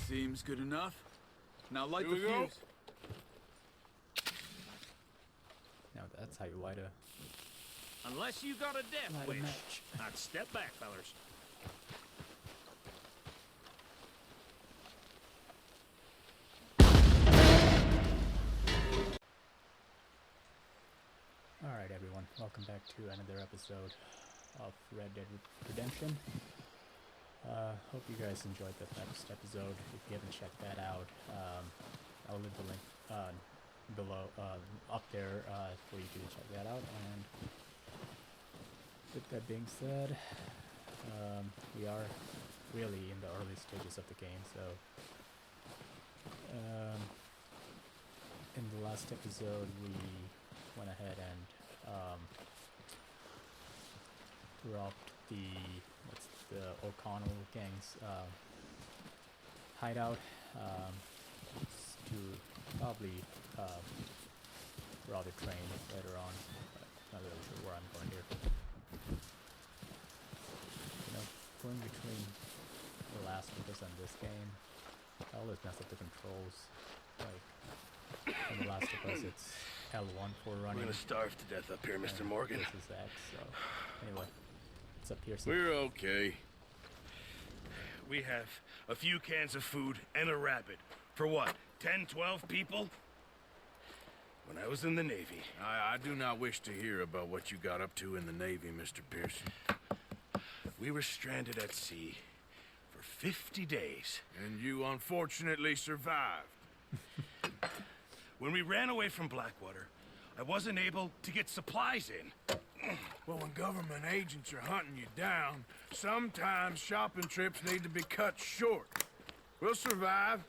Seems good enough. Now light Here the we go. fuse. Now that's how you light a Unless you got a death light a wish. match. I'd step back, fellers. Alright everyone, welcome back to another episode of Red Dead Redemption. Hope you guys enjoyed the first episode. If you haven't checked that out, I'll leave the link below, up there for you to check that out. And with that being said, we are really in the early stages of the game, so in the last episode we went ahead and robbed the O'Connell gang's hideout to probably rob a train later on, but not really sure where I'm going here. You know, going between The Last of Us and this game, I always mess up the controls. Like in The Last of Us, it's L1 for running. We're gonna starve to death up here, Mr. Morgan. This is X, so anyway, what's up here? We're okay. We have a few cans of food and a rabbit. For what, 10, 12 people? When I was in the Navy... I do not wish to hear about what you got up to in the Navy, Mr. Pearson. We were stranded at sea for 50 days. And you unfortunately survived. When we ran away from Blackwater, I wasn't able to get supplies in. Well, when government agents are hunting you down, sometimes shopping trips need to be cut short. We'll survive.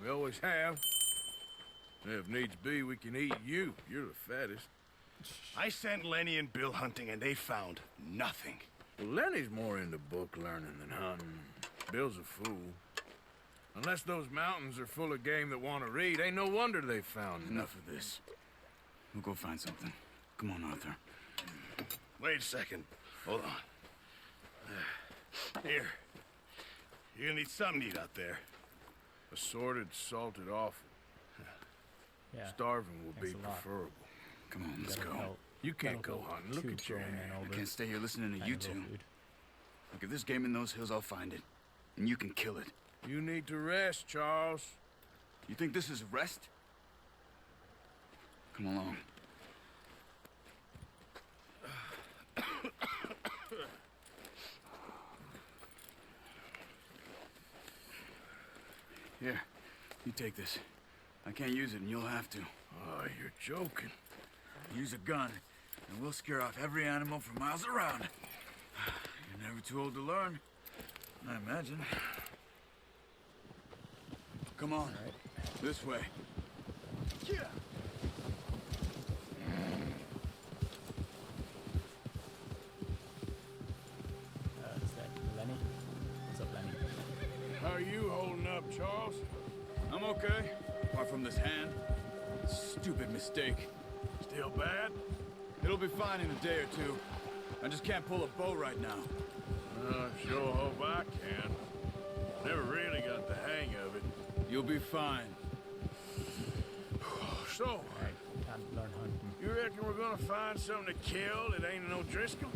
We always have. And if needs be, we can eat you. You're the fattest. I sent Lenny and Bill hunting, and they found nothing. Well, Lenny's more into book learning than hunting. Bill's a fool. Unless those mountains are full of game that want to read, ain't no wonder they found Enough of this. We'll go find something. Come on, Arthur. Wait a second. Hold on. Here. You're gonna need something to eat out there. assorted, salted offal. Yeah. Starving will be Thanks a lot. preferable. Come on, let's That'll go. help. You can't That'll go help hunting. Look two at your grown men hand. over I can't stay here listening to and you no two. food. Look, if there's game in those hills, I'll find it. And you can kill it. You need to rest, Charles. You think this is rest? Come along. Here, you take this. I can't use it, and you'll have to. Oh, you're joking. Use a gun, and we'll scare off every animal for miles around. You're never too old to learn, I imagine. Come on, this way. Yeah. Is that Lenny? What's up, Lenny? How are you holding up, Charles? I'm okay, apart from this hand. Stupid mistake. Still bad? It'll be fine in a day or two. I just can't pull a bow right now. I sure hope I can. Never really got the hang of it. You'll be fine. So, Alright, time to learn hunting. you reckon we're gonna find something to kill that ain't no Driscoll?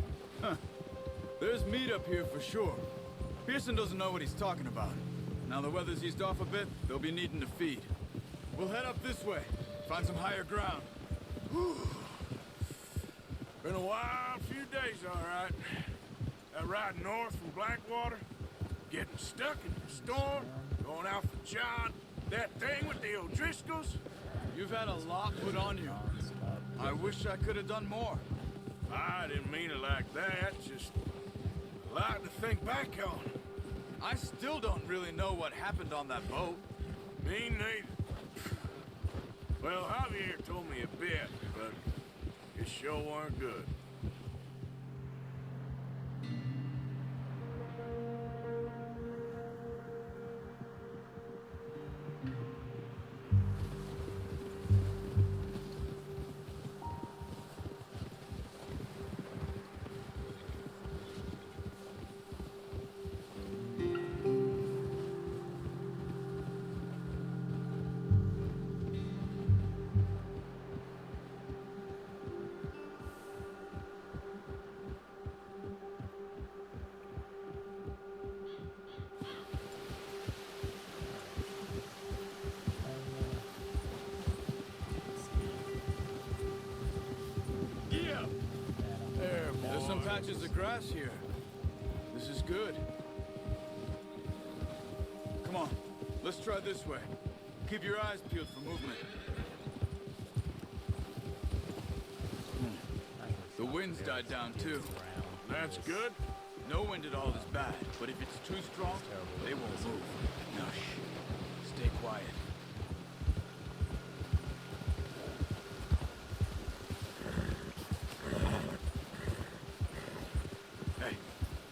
There's meat up here for sure. Pearson doesn't know what he's talking about. Now the weather's eased off a bit, they'll be needing to feed. We'll head up this way, find some higher ground. Been a wild few days, all right. That ride north from Blackwater, getting stuck in the storm, going out for John, that thing with the O'Driscolls. You've had a lot put on you. Non-stop. I wish I could have done more. I didn't mean it like that, just a lot to think back on. I still don't really know what happened on that boat. Me neither. Well, Javier told me a bit, but it sure weren't good. patches of grass here. This is good. Come on, let's try this way. Keep your eyes peeled for movement. The wind's died down too. That's good. No wind at all is bad, but if it's too strong, they won't move. Now shh. Stay quiet. Hey,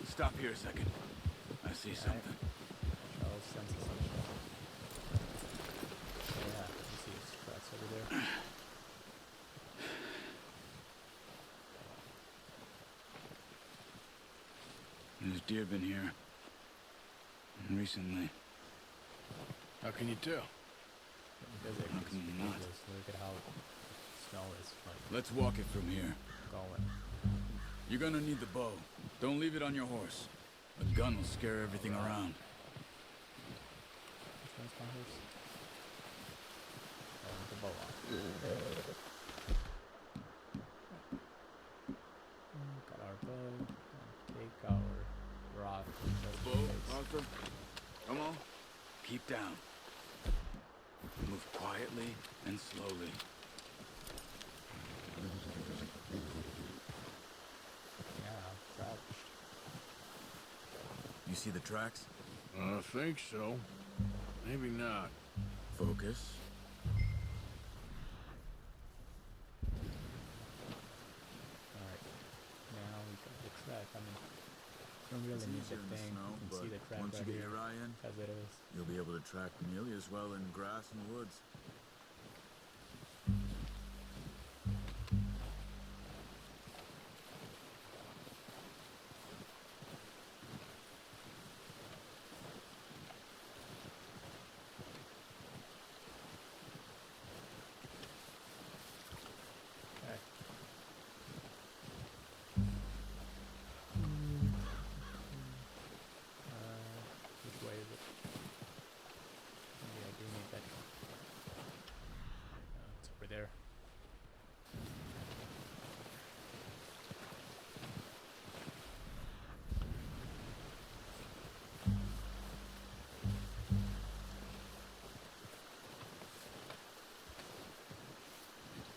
stop here a second. I see something. Charles senses some shit. Yeah, you see his tracks over there. There's deer been here. Recently. How can you tell? Because it How can you not? look at how snow is like Let's walk it from here. going. You're gonna need the bow. Don't leave it on your horse. A gun will scare everything around. Which one's my horse? Oh, with the bow on. Got our bow. And take our rock. just in Bow, case. Arthur. Come on. Keep down. Move quietly and slowly. Yeah, I'm crouched. You see the tracks? I think so. Maybe not. Focus. Alright. Now we got the track. I mean, don't really need the thing. You can see the track right here. eye in, As it is. you'll be able to track nearly as well in grass and woods. Okay. Which way is it? Maybe I do need that. It's over there.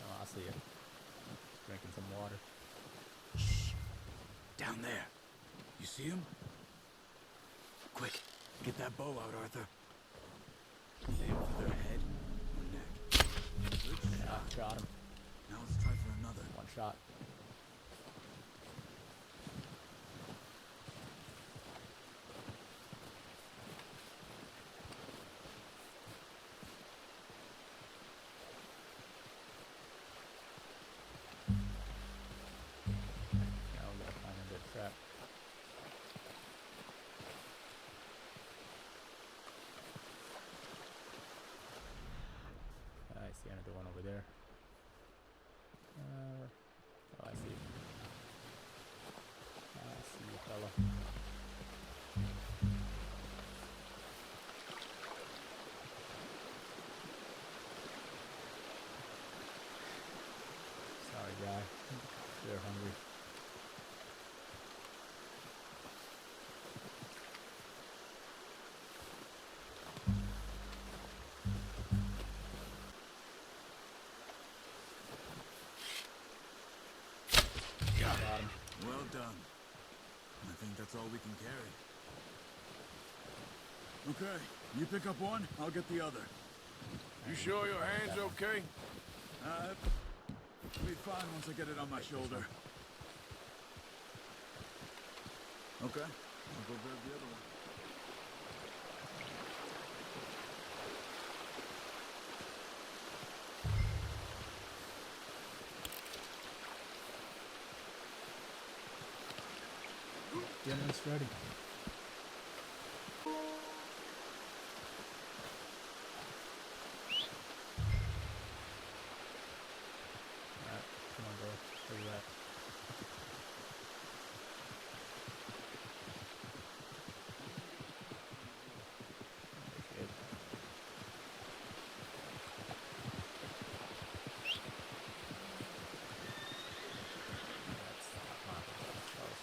Oh, I see it. Drinking some water. Down there. You see him? Quick, get that bow out, Arthur. Aim for their head or neck. Good Yeah, shot. got him. Now let's try for another. One shot. Now we gotta find a good trap. I see another one over there. Oh, I see. I see you, fella. Sorry, guy. They're hungry. Got him. Well done. I think that's all we can carry. Okay, you pick up one, I'll get the other. You sure your hand's okay? It'll be fine once I get it on my shoulder. Okay, I'll go grab the other one. Dinner's ready. Alright, come on, bro. Where you at? Shit. That's not Charles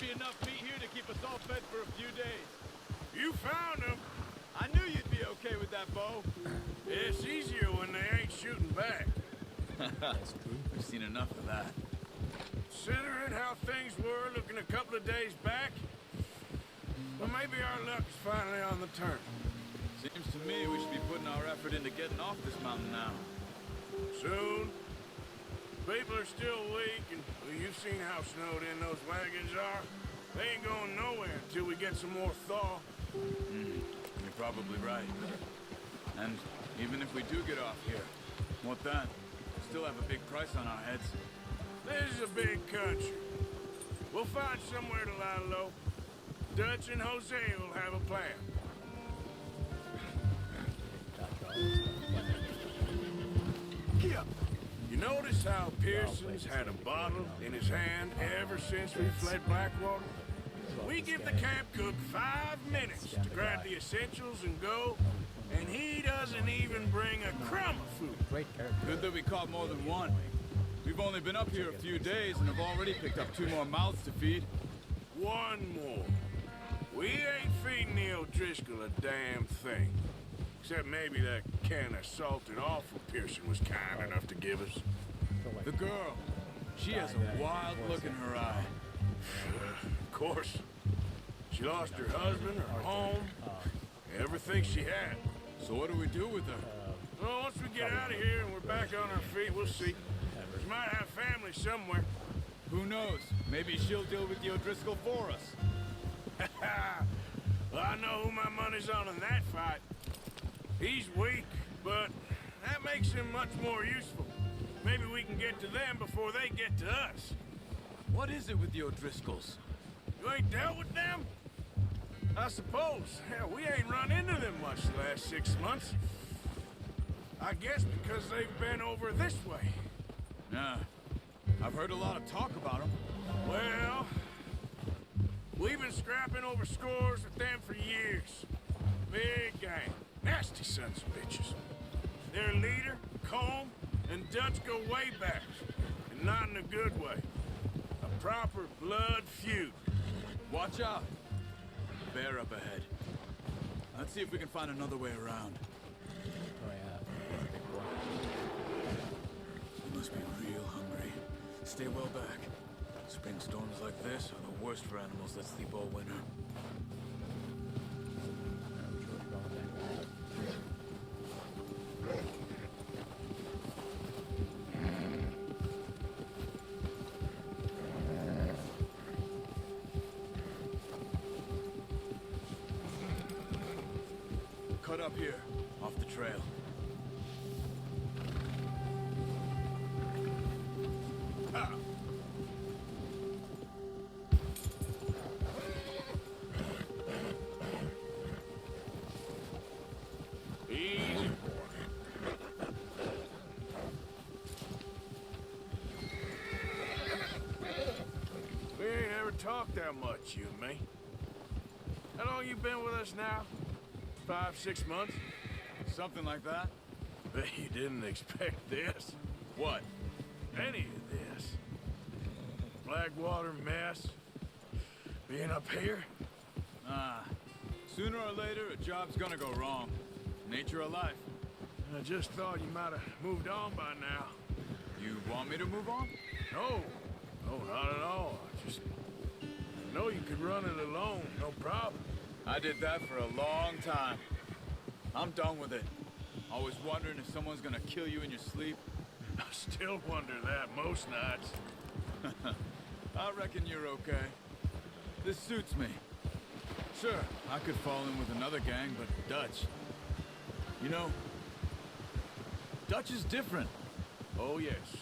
be enough meat here to keep us all fed for a few days. You found them. I knew you'd be okay with that, Bo. It's easier when they ain't shooting back. That's true. We've seen enough of that. Considering how things were looking a couple of days back, well, maybe our luck's finally on the turn. Seems to me we should be putting our effort into getting off this mountain now. Soon. People are still weak, and well, you've seen how snowed in those wagons are. They ain't going nowhere until we get some more thaw. You're probably right. And even if we do get off here, what then? Still have a big price on our heads. This is a big country. We'll find somewhere to lie low. Dutch and Jose will have a plan. You notice how Pearson's had a bottle in his hand ever since we fled Blackwater? We give the camp cook 5 minutes to grab the essentials and go, and he doesn't even bring a crumb of food. Great character. Good that we caught more than one. We've only been up here a few days and have already picked up 2 more mouths to feed. One more. We ain't feeding the O'Driscoll a damn thing. Except maybe that can of salted offal Pearson was kind enough to give us. The girl. She has a wild look in her eye. Of course. She lost her husband, her home, everything she had. So what do we do with her? Well, once we get out of here and we're back on our feet, we'll see. She might have family somewhere. Who knows? Maybe she'll deal with the O'Driscoll for us. Well, I know who my money's on in that fight. He's weak, but that makes him much more useful. Maybe we can get to them before they get to us. What is it with the O'Driscolls? You ain't dealt with them? I suppose. Hell, we ain't run into them much the last 6 months. I guess because they've been over this way. Yeah. I've heard a lot of talk about them. Well, we've been scrapping over scores with them for years. Big gang. Nasty sons of bitches. Their leader, Colm, and Dutch go way back. And not in a good way. A proper blood feud. Watch out. Bear up ahead. Let's see if we can find another way around. Oh yeah, that's a big one. You must be real hungry. Stay well back. Spring storms like this are the worst for animals that sleep all winter. Which way are we going then? Cut up here, off the trail. Ah. Easy, boy. We ain't ever talked that much, you and me. How long you been with us now? 5, 6 months? Something like that? Bet you didn't expect this. What? Any of this. Blackwater mess. Being up here? Ah. Sooner or later, a job's gonna go wrong. Nature of life. I just thought you might have moved on by now. You want me to move on? No. No, not at all. I just know you could run it alone, no problem. I did that for a long time. I'm done with it. Always wondering if someone's gonna kill you in your sleep. I still wonder that most nights. I reckon you're okay. This suits me. Sure, I could fall in with another gang, but Dutch. You know, Dutch is different. Oh, yes.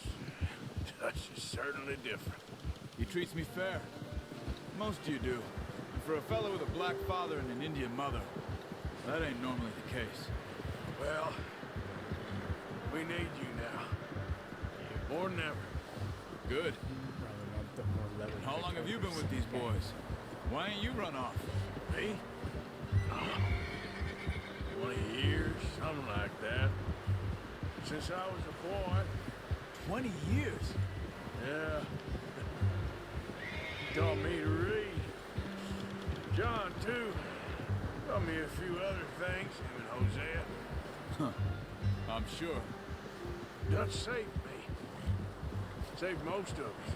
Dutch is certainly different. He treats me fair. Most of you do. And for a fellow with a black father and an Indian mother, that ain't normally the case. Well, we need you now. More than ever. Good. Probably want the more leather. How long have you been with these boys? Why ain't you run off? Me? 20 years, something like that. Since I was a boy. 20 years? Yeah. He taught me to read. John, too. Taught me a few other things, him and Hosea. I'm sure. Dutch saved me. Saved most of us.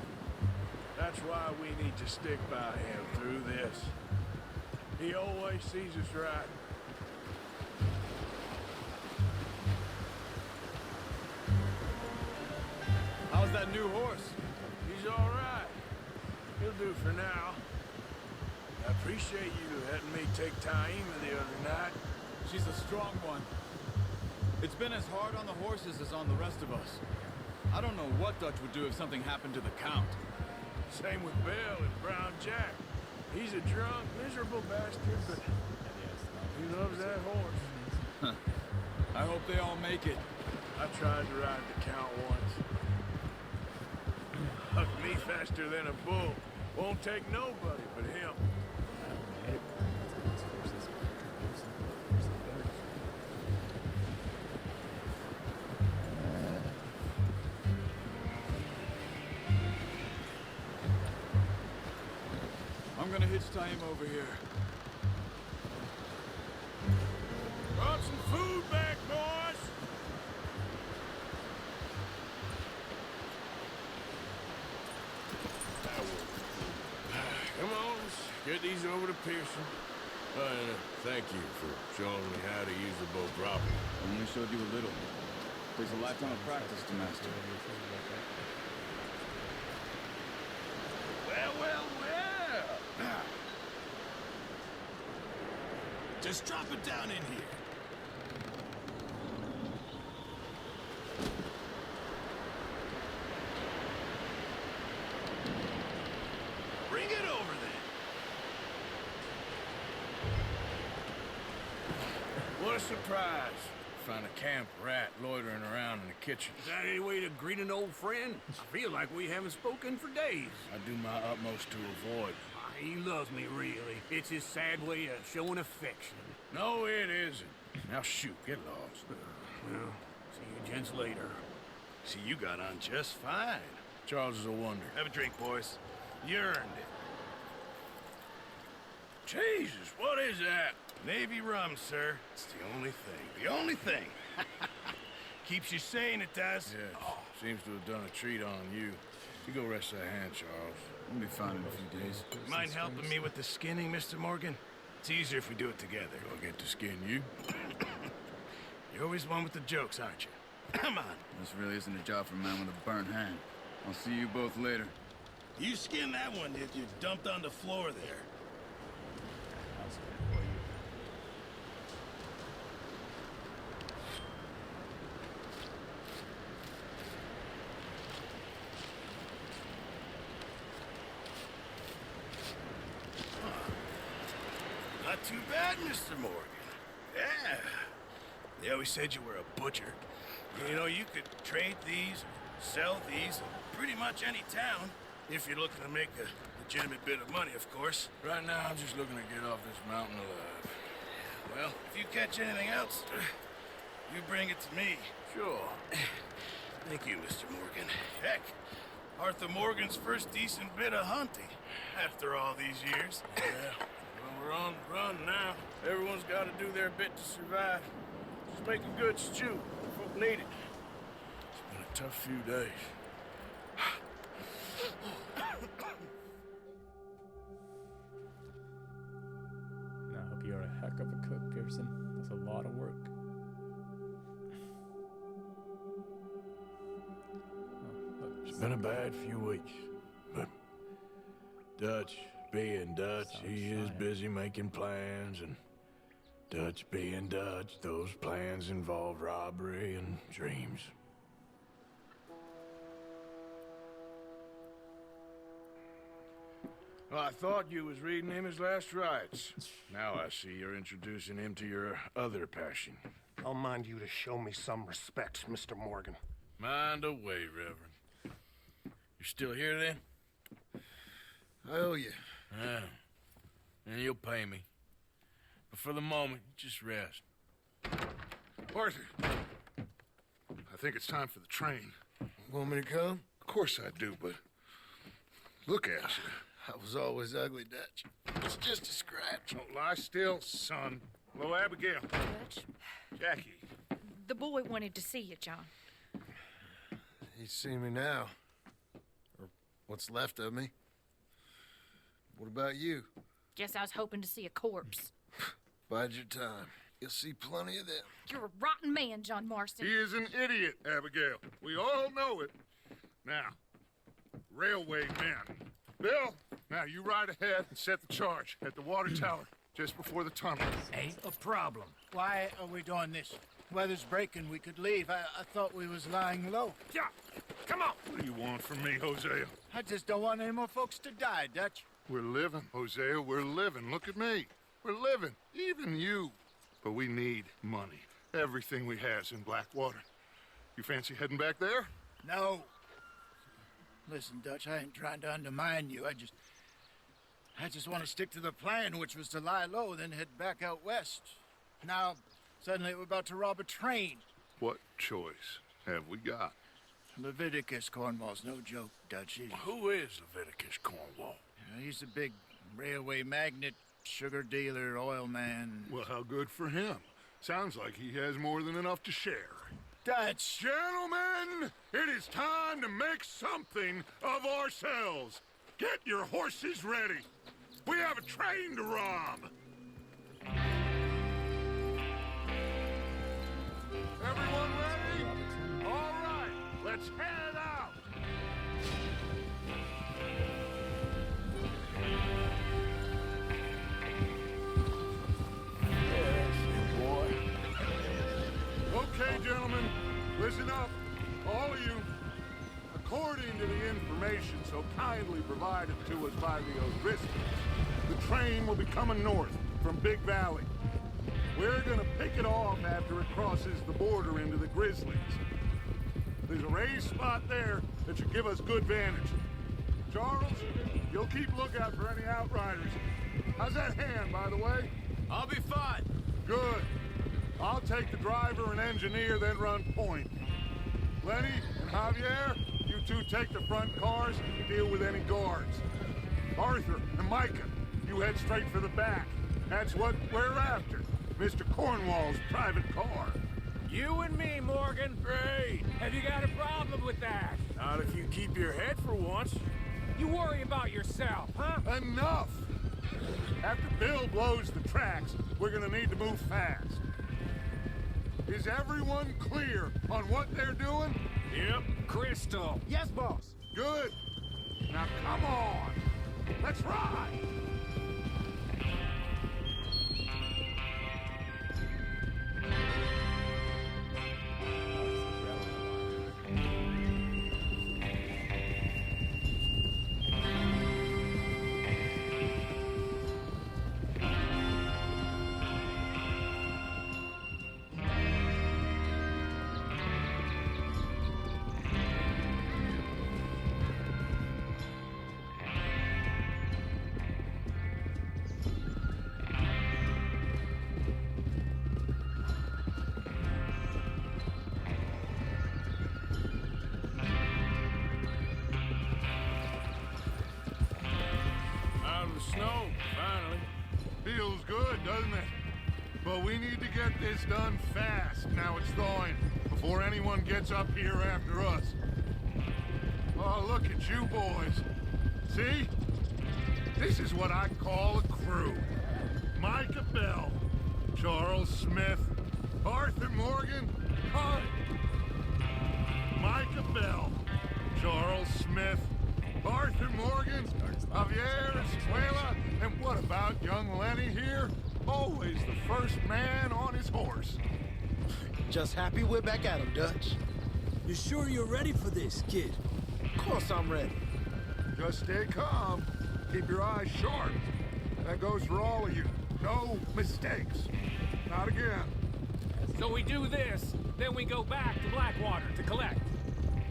That's why we need to stick by him through this. He always sees us right. How's that new horse? He's all right. He'll do for now. I appreciate you letting me take Taima the other night. She's a strong one. It's been as hard on the horses as on the rest of us. I don't know what Dutch would do if something happened to the Count. Same with Bill and Brown Jack. He's a drunk, miserable bastard, but he loves that horse. I hope they all make it. I tried to ride the Count once. Hucked me faster than a bull. Won't take nobody but him. I'm gonna hitch Taima over here. Brought some food back, boys! Come on, let's get these over to Pearson. Thank you for showing me how to use the bow properly. I only showed you a little. There's a lifetime of practice to master. Well, well, well! Just drop it down in here. Bring it over then. What a surprise. Find a camp rat loitering around in the kitchen. Is that any way to greet an old friend? I feel like we haven't spoken for days. I do my utmost to avoid. He loves me, really. It's his sad way of showing affection. No, it isn't. Now shoot, get lost. Well, see you gents later. See, you got on just fine. Charles is a wonder. Have a drink, boys. You earned it. Jesus, what is that? Navy rum, sir. It's the only thing. The only thing. Keeps you sane, it does. Yeah, seems to have done a treat on you. You go rest that hand, Charles. We'll be fine in a few days. Mind helping me with the skinning, Mr. Morgan? It's easier if we do it together. Do I get to skin you? You're always one with the jokes, aren't you? Come on. This really isn't a job for a man with a burnt hand. I'll see you both later. You skinned that one, did you? Dumped on the floor there. Not too bad, Mr. Morgan. Yeah. They always said you were a butcher. You know, you could trade these, sell these, in pretty much any town, if you're looking to make a legitimate bit of money, of course. Right now, I'm just looking to get off this mountain alive. Well, if you catch anything else, you bring it to me. Sure. Thank you, Mr. Morgan. Heck, Arthur Morgan's first decent bit of hunting, after all these years. Yeah. Well, we're on the run now. Everyone's got to do their bit to survive. Just make a good stew. Folk need it. It's been a tough few days. I hope you're a heck of a cook, Pearson. That's a lot of work. Oh, look, It's been a bad few weeks, but Dutch being Dutch, he is busy making plans, and Dutch being Dutch, those plans involve robbery and dreams. Well, I thought you was reading him his last rites. Now I see you're introducing him to your other passion. I'll mind you to show me some respect, Mr. Morgan. Mind away, Reverend. You still here, then? I owe you. Yeah. And you'll pay me. But for the moment, just rest. Arthur, I think it's time for the train. Want me to come? Of course I do, but look at you. I was always ugly, Dutch. It's just a scratch. Don't lie still, son. Hello, Abigail. Dutch, Jackie. the boy wanted to see you, John. He's seen me now. Or what's left of me. What about you? Guess I was hoping to see a corpse. Bide your time. You'll see plenty of them. You're a rotten man, John Marston. He is an idiot, Abigail. We all know it. Now, railway men. Bill, now you ride ahead and set the charge at the water tower just before the tunnel. Ain't a problem. Why are we doing this? Weather's breaking. We could leave. I thought we was lying low. Yeah, come on. What do you want from me, Hosea? I just don't want any more folks to die, Dutch. We're living, Hosea. We're living. Look at me. We're living. Even you. But we need money. Everything we has in Blackwater. You fancy heading back there? No. Listen, Dutch, I ain't trying to undermine you. I just want to stick to the plan, which was to lie low, then head back out west. Now, suddenly we're about to rob a train. What choice have we got? Leviticus Cornwall's no joke, Dutch. Who is Leviticus Cornwall? He's a big railway magnate, sugar dealer, oil man. Well, how good for him. Sounds like he has more than enough to share. Dutch! Gentlemen, it is time to make something of ourselves. Get your horses ready. We have a train to rob. Everyone ready? All right, let's head out. Okay, gentlemen, listen up, all of you. According to the information so kindly provided to us by the O'Driscolls, the train will be coming north from Big Valley. We're gonna pick it off after it crosses the border into the Grizzlies. There's a raised spot there that should give us good vantage. Charles, you'll keep lookout for any outriders. How's that hand, by the way? I'll be fine. Good. I'll take the driver and engineer, then run point. Lenny and Javier, you two take the front cars and deal with any guards. Arthur and Micah, you head straight for the back. That's what we're after. Mr. Cornwall's private car. You and me, Morgan. Great. Have you got a problem with that? Not if you keep your head for once. You worry about yourself, huh? Enough! After Bill blows the tracks, we're gonna need to move fast. Is everyone clear on what they're doing? Yep. Crystal. Yes, boss. Good. Now come on. Let's ride. Snow, finally. Feels good, doesn't it? But we need to get this done fast, now it's thawing, before anyone gets up here after us. Oh, look at you boys. See? This is what I call a crew. Micah Bell, Charles Smith, Arthur Morgan, Micah Bell, Charles Smith, Arthur Morgan, Javier Escuela, and what about young Lenny here? Always the first man on his horse. Just happy we're back at him, Dutch. You sure you're ready for this, kid? Of course I'm ready. Just stay calm. Keep your eyes sharp. That goes for all of you. No mistakes. Not again. So we do this, then we go back to Blackwater to collect.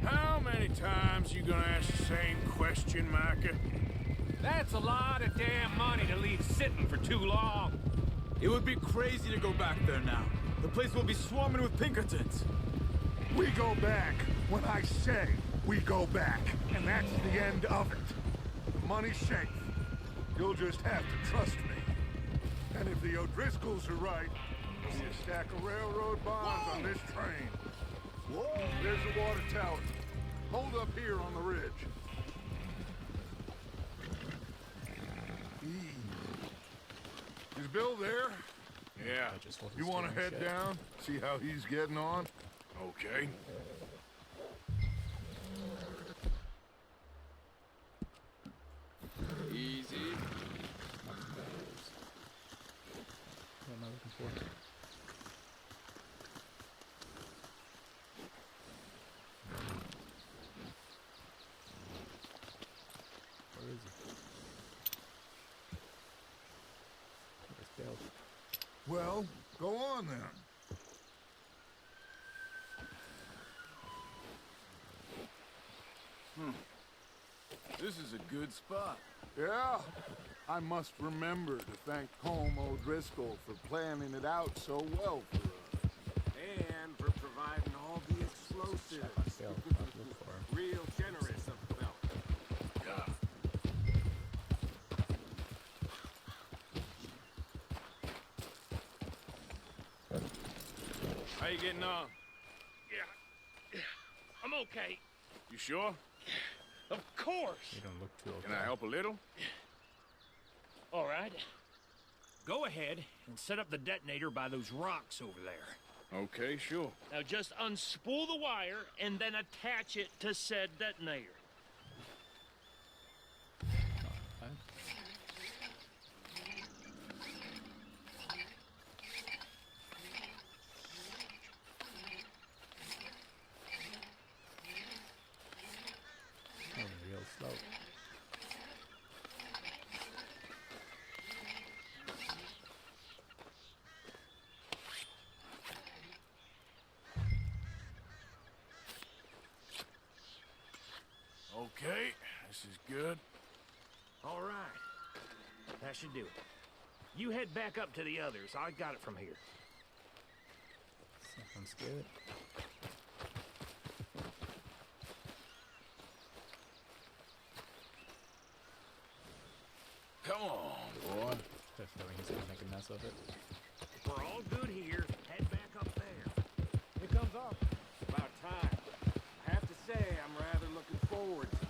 How many times you gonna ask the same question, Micah? That's a lot of damn money to leave sitting for too long. It would be crazy to go back there now. The place will be swarming with Pinkertons. We go back when I say we go back. And that's the end of it. The money's safe. You'll just have to trust me. And if the O'Driscolls are right, there'll be a stack of railroad bonds on this train. Whoa! There's the water tower. Hold up here on the ridge. Is Bill there? Yeah. You want to head down? See how he's getting on? Okay. Easy. What am I looking for? Where is he? Where's Bill? Well, go on then. This is a good spot. Yeah. I must remember to thank Colm O'Driscoll for planning it out so well for us. And for providing all the explosives. Bill, I'll look for him. Real generous of the belt. How you getting on? Yeah. I'm okay. You sure? Of course. You don't look too okay. Can I help a little? All right. Go ahead and set up the detonator by those rocks over there. Okay, sure. Now just unspool the wire and then attach it to said detonator. Okay. Going real slow. Okay, this is good. All right. That should do it. You head back up to the others. I got it from here. Sounds good. Come on, boy. Got a feeling he's gonna make a mess of it. We're all good here. Head back up there. Here comes up. About time. I have to say, I'm rather looking forward to this.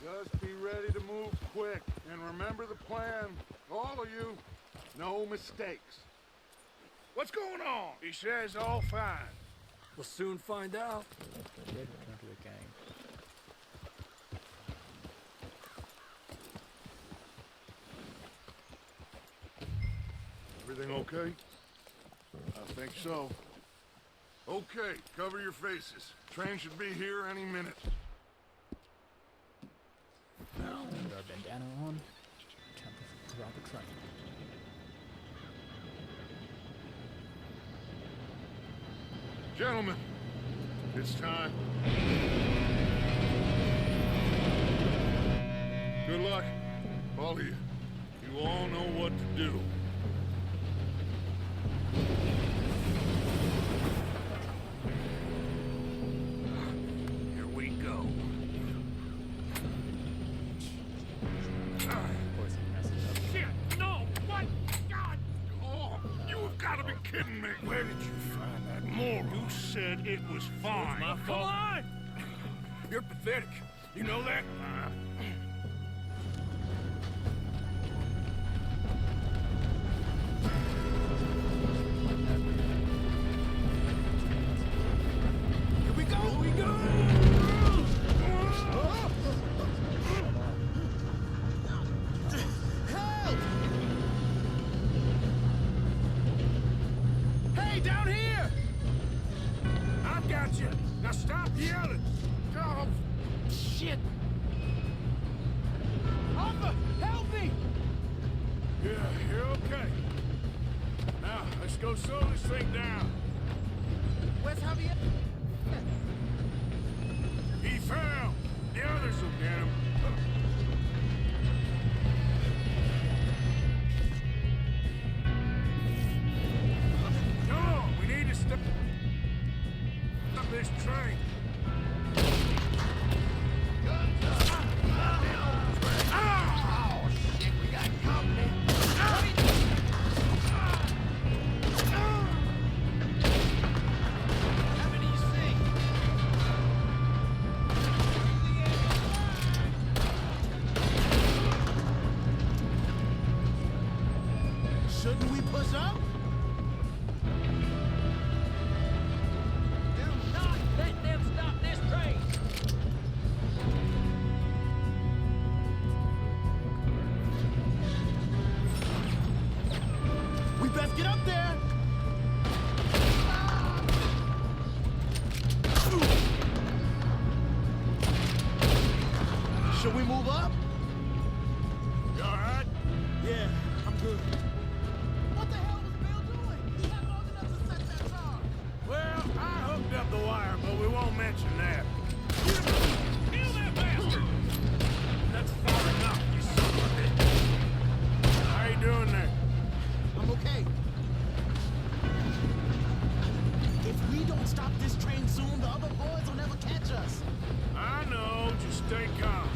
Just be ready to move quick. And remember the plan. All of you. No mistakes. What's going on? He says all fine. We'll soon find out. They did return to the gang. Everything okay? I think so. Okay, cover your faces. Train should be here any minute. Put our bandana on. Time to rob the train. Gentlemen, it's time. Good luck, all of you. You all know what to do. Here we go. Of course he messes up. Shit! No! What? God! Oh, you have got to be kidding me. Where did you find that moron? You said it was fine. My fault. Come on! You're pathetic. You know that? Here we go! Here we go! Help! Hey, down here! I've got you. Now stop yelling. Oh, Shit! Arthur, help me! yeah, you're okay. Now, let's go slow this thing down. Where's Javier? He fell. The others will get him. Come on, we need to stop this train. Oh, shit, we Should we move up? You all right? Yeah, I'm good. What the hell was Bill doing? He had long enough to set that charge. Well, I hooked up the wire, but we won't mention that. Kill that bastard! That's far enough, you son of a bitch. How you doing there? I'm okay. If we don't stop this train soon, the other boys will never catch us. I know, just stay calm.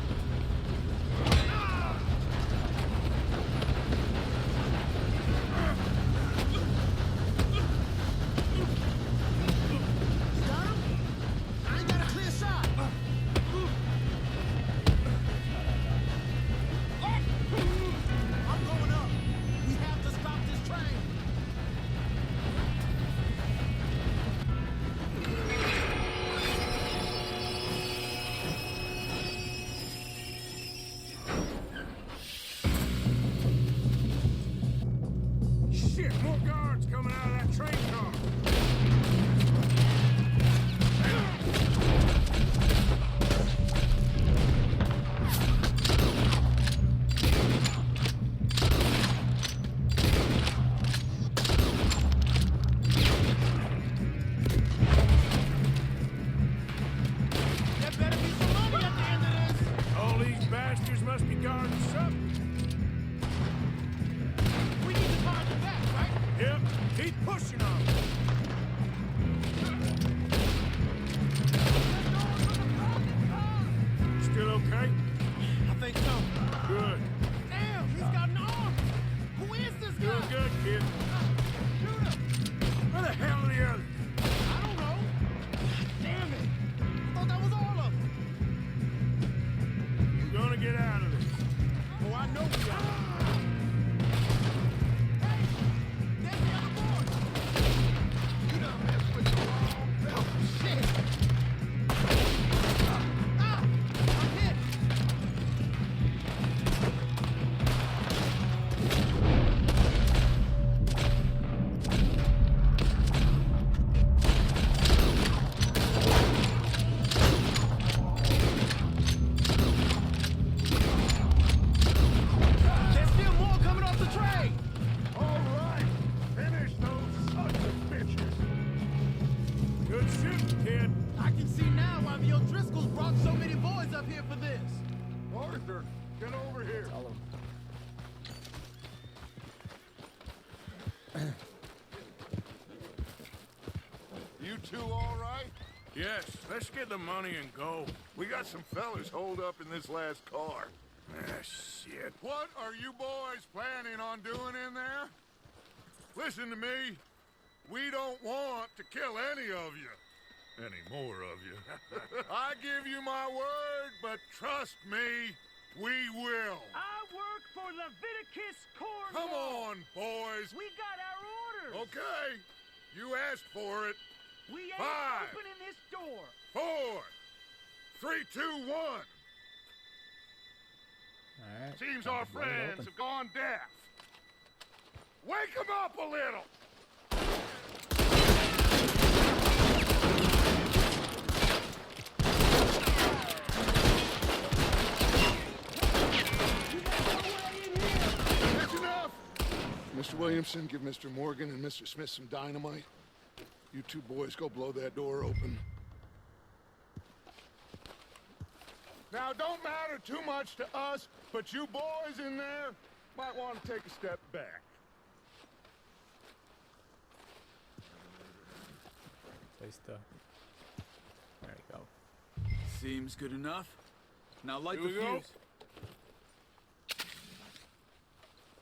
You got him? I ain't got a clear shot. I'm going up. We have to stop this train. Shit, more guards coming out of that train car. There better be some money at the end of this. All these bastards must be guarding something. We need to find the back, right? Yep, keep pushing on them. Still okay? I think so. Good. Damn, he's got an arm. Who is this guy? Doing good, kid. Shoot him. Where the hell are the others? I don't know. Damn it. I thought that was all of them. We're gonna get out of this. Oh, I know we are. Hey, there's the other boy. You done messed with the wrong fella. Shit. Ah, I'm hit. There's still more coming off the train. All right, finish those sons of bitches. Good shooting, kid. I can see now why the O'Driscolls brought so many boys up here for this. Arthur, get over here. Tell him. You two all right? Yes, let's get the money and go. We got some fellas holed up in this last car. Ah, shit. What are you boys planning on doing in there? Listen to me. We don't want to kill any of you. Any more of you. I give you my word, but trust me, we will. I work for Leviticus Cornwall. Come on, boys. We got our orders. Okay. You asked for it. We ain't 5, opening this door. 4, 3, 2, 1. Alright. Seems time our to blow it friends open. have gone deaf. Wake them up a little. That's enough. Mr. Williamson, give Mr. Morgan and Mr. Smith some dynamite. You two boys go blow that door open. Now, don't matter too much to us, but you boys in there might want to take a step back. Place the... There you go. Seems good enough. Now light Here the we go. fuse.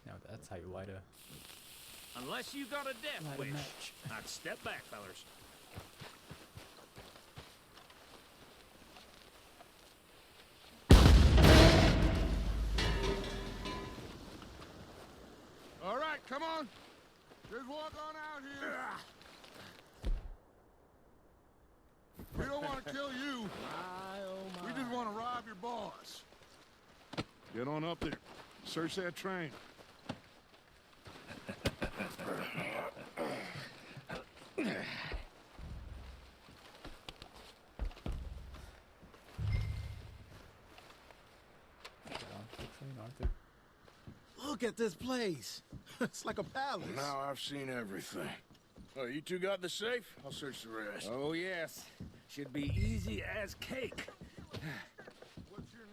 Now that's how you light a... Unless you got a death Light a wish. match. I'd step back, fellers. All right, come on. Just walk on out here. We don't want to kill you. We just want to rob your boss. Get on up there. Search that train. Look at this place. It's like a palace. Now I've seen everything. Oh, you two got the safe? I'll search the rest. Oh, yes. Should be easy as cake.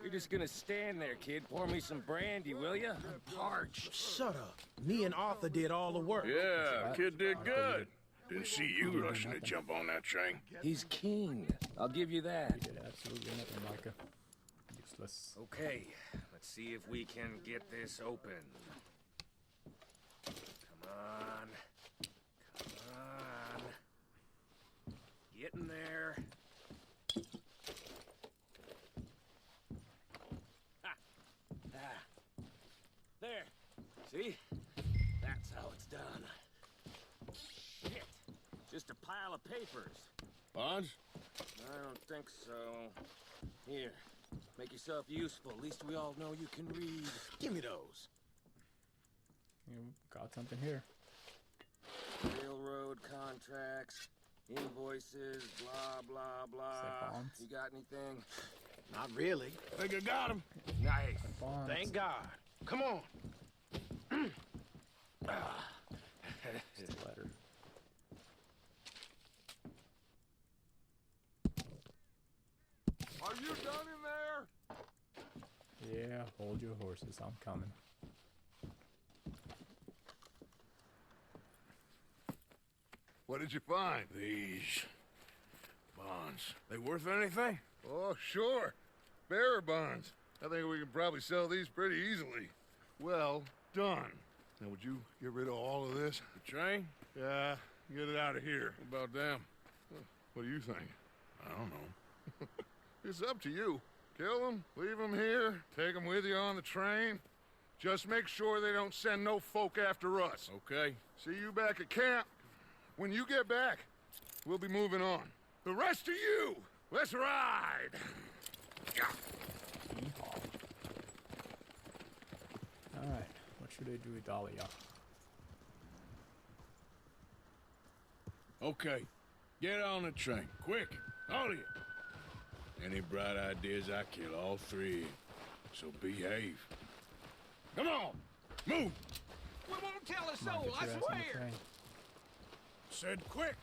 You're just gonna stand there, kid. Pour me some brandy, will ya? I'm parched. Shut up. Me and Arthur did all the work. Yeah, kid did good. Didn't see you rushing to jump on that train. He's king. I'll give you that. You did absolutely nothing, Micah. Useless. Okay, let's see if we can get this open. Come on. Come on. Get in there. Ha! Ah. There. See? That's how it's done. Shit. Just a pile of papers. Bonds? I don't think so. Here. Make yourself useful. At least we all know you can read. Give me those. You got something here. Railroad contracts, invoices, blah, blah, blah. bonds? You got anything? Not really. Think I got him. Nice. Bonds. Thank God. Come on. Just a letter. Are you done in there? Yeah, hold your horses. I'm coming. What did you find? These bonds. They worth anything? Oh, sure. Bearer bonds. I think we can probably sell these pretty easily. Well done. Now, would you get rid of all of this? The train? Yeah, get it out of here. What about them? What do you think? I don't know. It's up to you. Kill them, leave them here, take them with you on the train. Just make sure they don't send no folk after us. Okay. See you back at camp. When you get back, we'll be moving on. The rest of you, let's ride! Alright, what should I do with Dahlia? Okay. Get on the train. Quick. All of you. Any bright ideas, I kill all three. So behave. Come on! Move! We won't tell a Come on, soul, get I your ass on the swear. train. Said quick.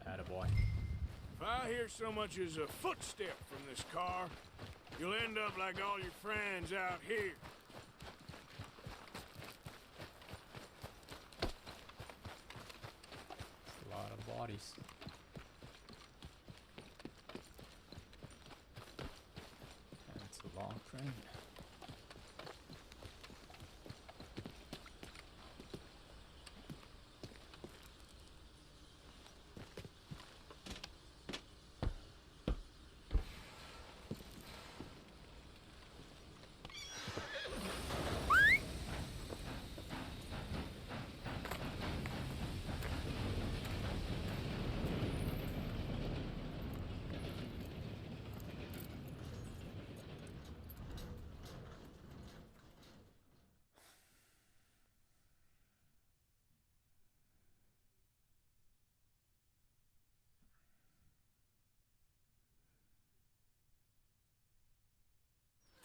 Attaboy. If I hear so much as a footstep from this car, you'll end up like all your friends out here. A lot of bodies. And it's a long train.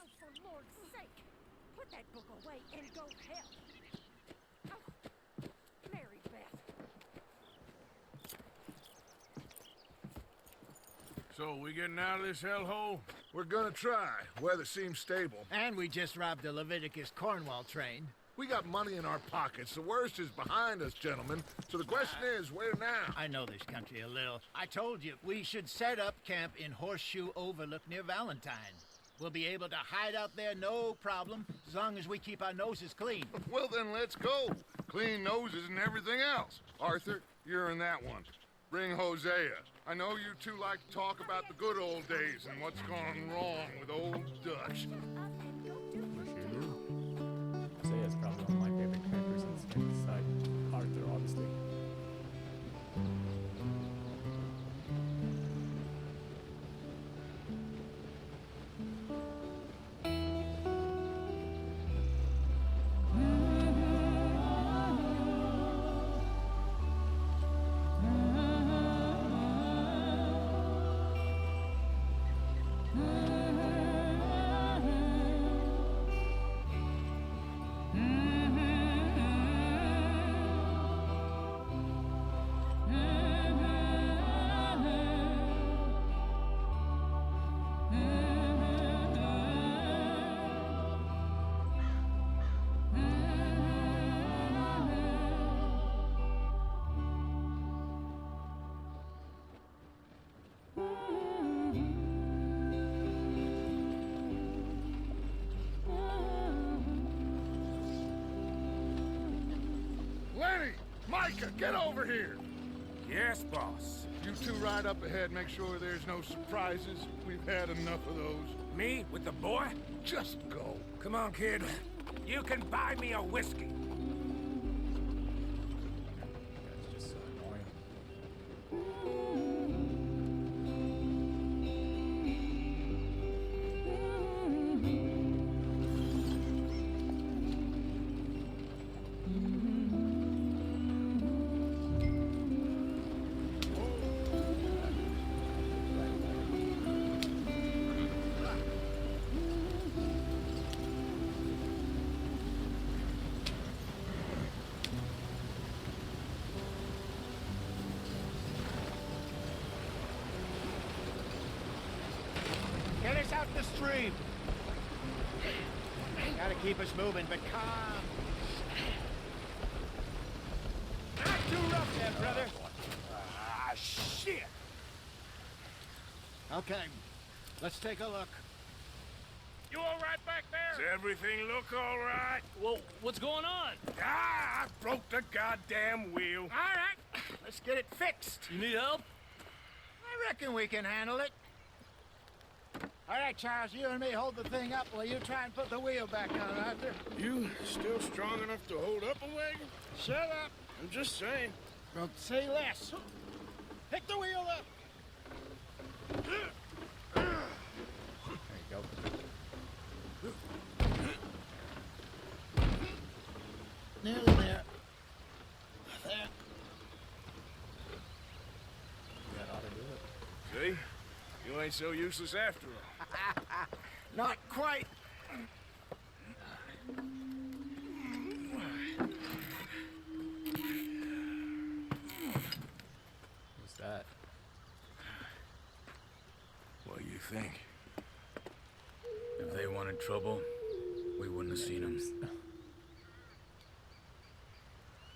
Oh, for Lord's sake, put that book away and go help. Oh, Mary Beth. So, we getting out of this hellhole? We're gonna try. Weather seems stable. And we just robbed the Leviticus Cornwall train. We got money in our pockets. The worst is behind us, gentlemen. So the question is, where now? I know this country a little. I told you, we should set up camp in Horseshoe Overlook near Valentine. We'll be able to hide out there no problem, as long as we keep our noses clean. Well, then let's go. Clean noses and everything else. Arthur, you're in that one. Bring Hosea. I know you two like to talk about the good old days and what's gone wrong with old Dutch. Isaiah's probably one of my favorite characters inside Arthur, obviously. Get over here! Yes, boss. You two ride up ahead, make sure there's no surprises. We've had enough of those. Me with the boy? Just go. Come on, kid. You can buy me a whiskey. That's just so annoying. Get us out the stream. Gotta keep us moving, but calm. Not too rough there, brother. Ah, shit! Okay, let's take a look. You all right back Does there? everything look all right? Well, what's going on? Ah, I broke the goddamn wheel. All right, let's get it fixed. You need help? I reckon we can handle it. All right, Charles, you and me hold the thing up while you try and put the wheel back on, Arthur. You still strong enough to hold up a wagon? Shut up. I'm just saying. Don't say less. Pick the wheel up. There you go. Nearly there. There. That ought to do it. See? You ain't so useless after all. Not quite. What's that? What do you think? If they wanted trouble, we wouldn't have seen them.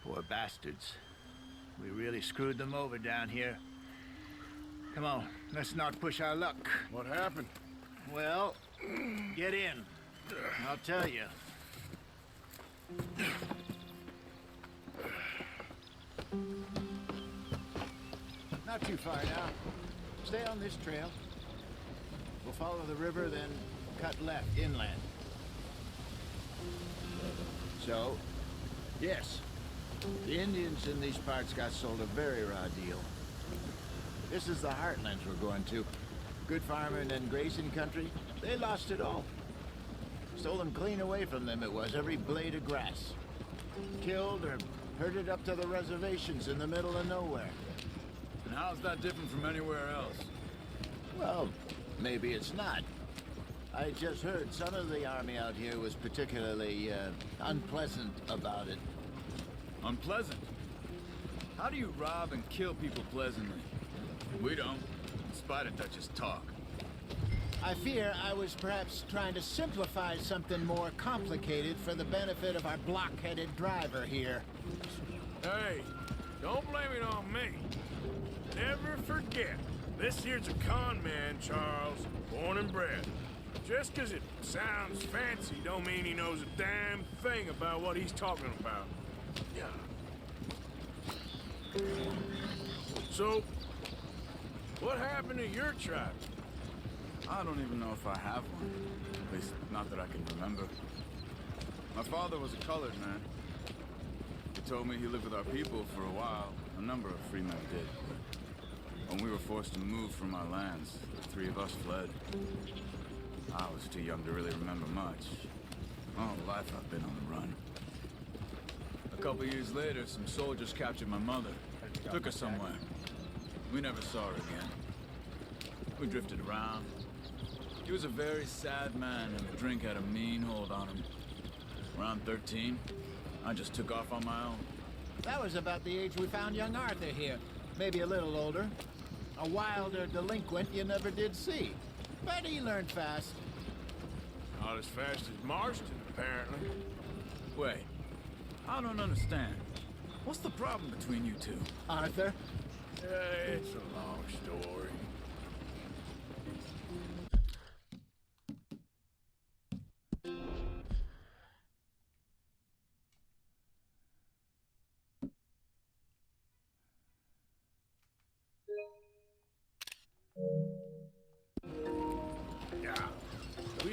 Poor bastards. We really screwed them over down here. Come on, let's not push our luck. What happened? Well, get in. I'll tell you. Not too far now. Stay on this trail. We'll follow the river, then cut left inland. So, yes, the Indians in these parts got sold a very raw deal. This is the heartlands we're going to. Good farming and grazing country, they lost it all. Stolen clean away from them it was, every blade of grass. Killed or herded up to the reservations in the middle of nowhere. And how's that different from anywhere else? Well, maybe it's not. I just heard some of the army out here was particularly unpleasant about it. Unpleasant? How do you rob and kill people pleasantly? We don't, in spite of Dutch's talk. I fear I was perhaps trying to simplify something more complicated for the benefit of our block-headed driver here. Hey, don't blame it on me. Never forget, this here's a con man, Charles, born and bred. Just 'cause it sounds fancy don't mean he knows a damn thing about what he's talking about. So, what happened to your tribe? I don't even know if I have one. At least, not that I can remember. My father was a colored man. He told me he lived with our people for a while. A number of free men did. When we were forced to move from our lands, the three of us fled. I was too young to really remember much. All life I've been on the run. A couple years later, some soldiers captured my mother. Took her somewhere. We never saw her again. We drifted around. He was a very sad man, and the drink had a mean hold on him. Around 13, I just took off on my own. That was about the age we found young Arthur here. Maybe a little older. A wilder delinquent you never did see. But he learned fast. Not as fast as Marston, apparently. Wait, I don't understand. What's the problem between you two? Arthur? It's a long story.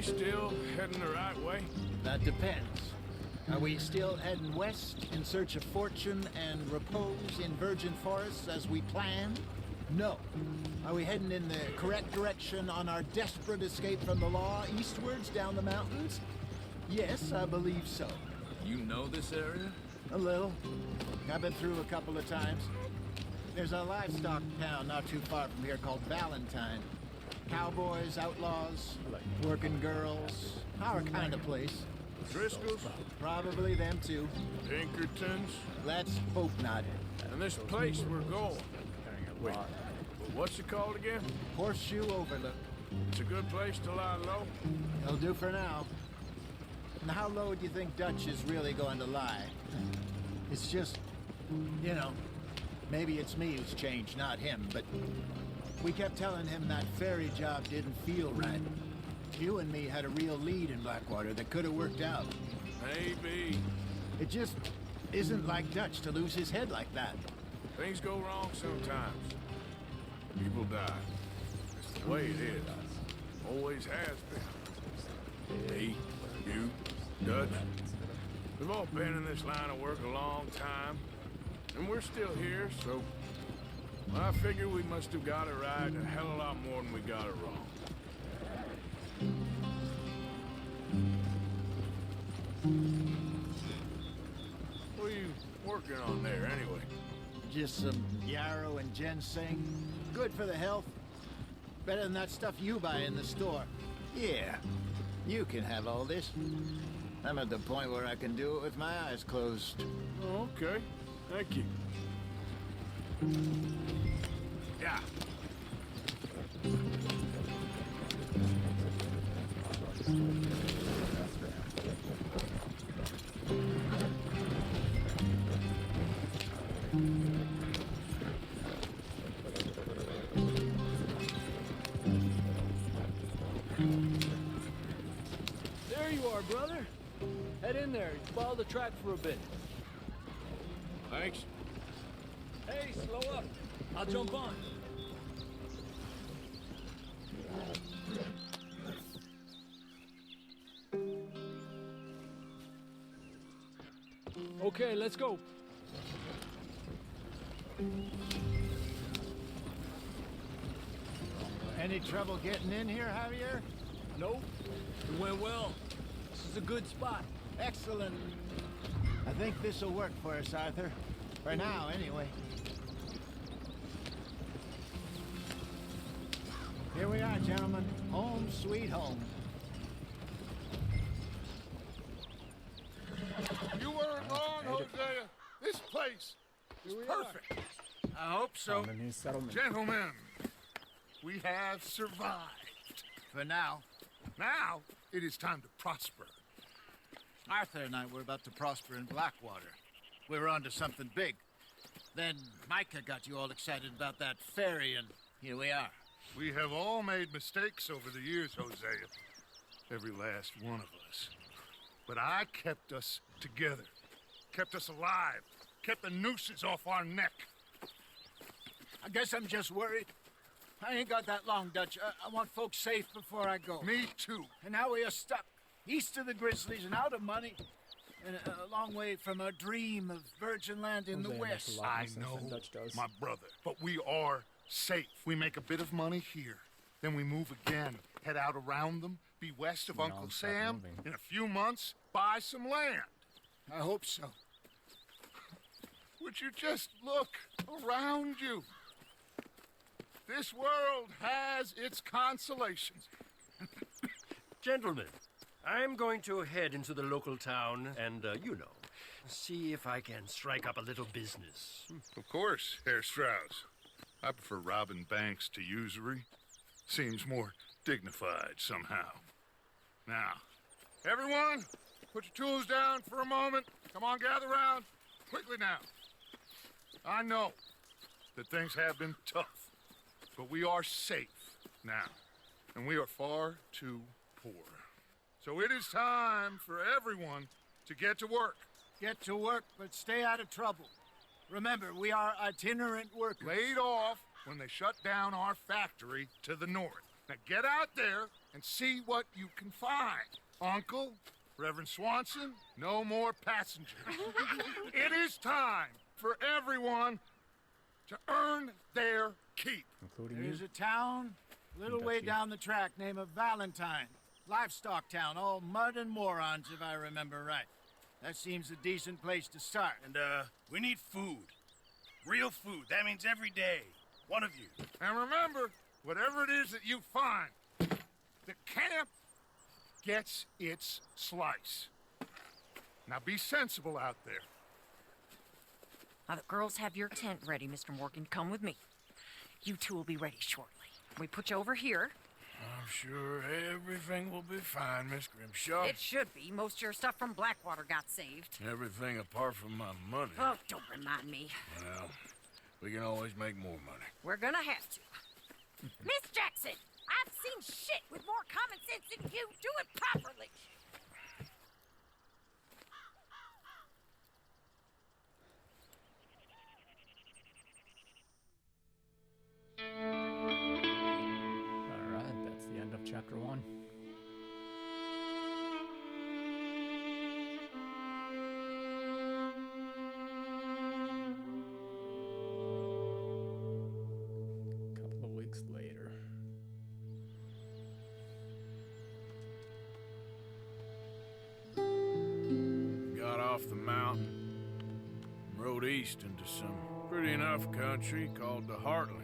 still heading the right way? That depends. Are we still heading west in search of fortune and repose in virgin forests as we planned? No. Are we heading in the correct direction on our desperate escape from the law eastwards down the mountains? Yes, I believe so. You know this area? A little. I've been through a couple of times. There's a livestock town not too far from here called Valentine. Cowboys, outlaws, working girls, our kind of place. Driscoll's? Probably them too. Pinkertons? Let's hope not. And this place we're going. Wait, what's it called again? Horseshoe Overlook. It's a good place to lie low? It'll do for now. And how low do you think Dutch is really going to lie? It's just, you know, maybe it's me who's changed, not him, but we kept telling him that ferry job didn't feel right. You and me had a real lead in Blackwater that could have worked out. Maybe. It just isn't like Dutch to lose his head like that. Things go wrong sometimes. People die. It's the way it is. Always has been. Me, you, Dutch. We've all been in this line of work a long time. And we're still here, so... I figure we must have got it right a hell of a lot more than we got it wrong. What are you working on there, anyway? Just some yarrow and ginseng. Good for the health. Better than that stuff you buy in the store. Yeah, you can have all this. I'm at the point where I can do it with my eyes closed. Oh, okay. Thank you. Yeah. There you are, brother. Head in there. Follow the track for a bit. Thanks. Hey, slow up. I'll jump on. Okay, let's go. Any trouble getting in here, Javier? Nope. It went well. This is a good spot. Excellent. I think this'll work for us, Arthur. For now, anyway. Here we are, gentlemen. Home sweet home. You weren't wrong, Hosea. This place is perfect. I hope so. On the new settlement. Gentlemen, we have survived. For now. Now, it is time to prosper. Arthur and I were about to prosper in Blackwater. We were onto something big. Then Micah got you all excited about that ferry, and here we are. We have all made mistakes over the years, Hosea. Every last one of us. But I kept us together. Kept us alive. Kept the nooses off our neck. I guess I'm just worried. I ain't got that long, Dutch. I want folks safe before I go. Me too. And now we are stuck east of the Grizzlies and out of money. And a long way from a dream of virgin land in the west. I know, my brother. But we are safe. We make a bit of money here. Then we move again. Head out around them. Be west of Uncle Sam. In a few months, buy some land. I hope so. Would you just look around you? This world has its consolations. Gentlemen, I'm going to head into the local town and, you know, see if I can strike up a little business. Of course, Herr Strauss. I prefer robbing banks to usury. Seems more dignified somehow. Now, everyone, put your tools down for a moment. Come on, gather round. Quickly now. I know that things have been tough, but we are safe now, and we are far too poor. So it is time for everyone to get to work. Get to work, but stay out of trouble. Remember, we are itinerant workers. Laid off when they shut down our factory to the north. Now get out there and see what you can find. Uncle, Reverend Swanson, no more passengers. It is time for everyone to earn their keep. Including There's you. a town a little way down the track named Valentine. Livestock town, all mud and morons, if I remember right. That seems a decent place to start. And, we need food. Real food. That means every day. One of you. And remember, whatever it is that you find, the camp gets its slice. Now be sensible out there. Now, the girls have your tent ready, Mr. Morgan. Come with me. You two will be ready shortly. We put you over here. I'm sure everything will be fine, Miss Grimshaw. It should be. Most of your stuff from Blackwater got saved. Everything apart from my money. Oh, don't remind me. Well, we can always make more money. We're gonna have to. Miss Jackson, I've seen shit with more common sense than you. Do it properly. Alright, that's the end of chapter 1. Couple of weeks later. Got off the mountain, rode east into some pretty enough country called the Heartlands.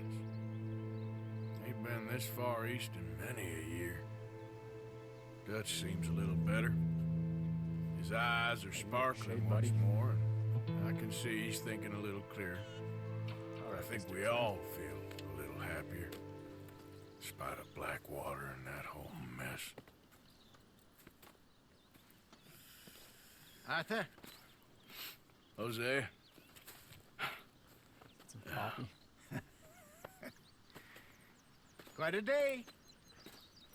Ain't been this far east in many a year. Dutch seems a little better. His eyes are sparkling once more, and I can see he's thinking a little clearer. I think we all feel a little happier, in spite of Blackwater and that whole mess. Arthur? Jose? Some coffee. Quite a day.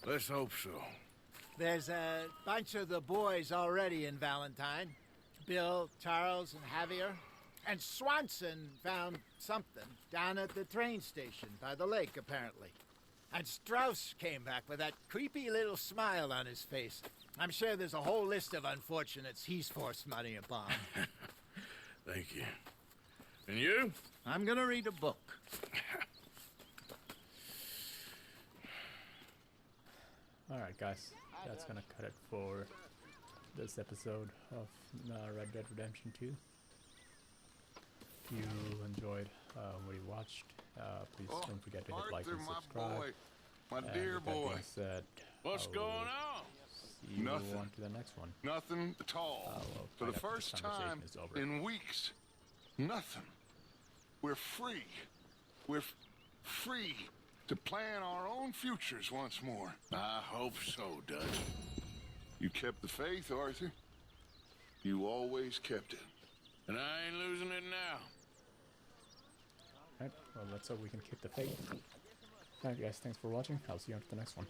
Let's hope so. There's a bunch of the boys already in Valentine. Bill, Charles, and Javier. And Swanson found something down at the train station by the lake, apparently. And Strauss came back with that creepy little smile on his face. I'm sure there's a whole list of unfortunates he's forced money upon. Thank you. And you? I'm gonna read a book. Alright, guys. That's gonna cut it for this episode of Red Dead Redemption 2. If you enjoyed what you watched, please don't forget to hit like and subscribe. My And dear with that boy. being said, What's I will going on? see you Nothing. on to the next one. Nothing at all. We'll For the find out if first this conversation time is over. in weeks, nothing. We're free. We're free to plan our own futures once more. I hope so, Dutch. You kept the faith, Arthur. You always kept it. And I ain't losing it now. Alright, well, let's hope we can keep the faith. Alright, guys, thanks for watching. I'll see you on to the next one.